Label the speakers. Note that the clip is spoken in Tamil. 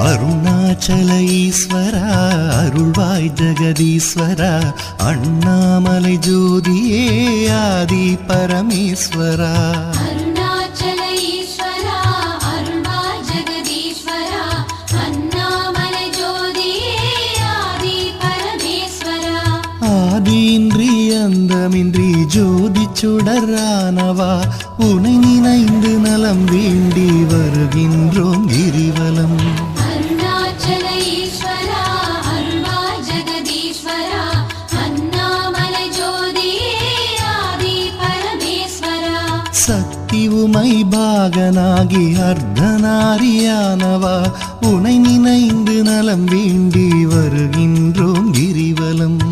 Speaker 1: அருணாச்சல ஈஸ்வரா அருள்வாய் ஜெகதீஸ்வரா அண்ணாமலை ஜோதியே ஆதி பரமேஸ்வரா ஆதியின்றி அந்தமின்றி ஜோதி சுடரானவா உனை நினைந்து நலம் வேண்டி வருகின்றோம் கிரிவலம். சக்தி உமை பாகனாகி அர்த்தநாரியானவா உனை நினைந்து நலம் வேண்டி வருகின்றோம் கிரிவலம்.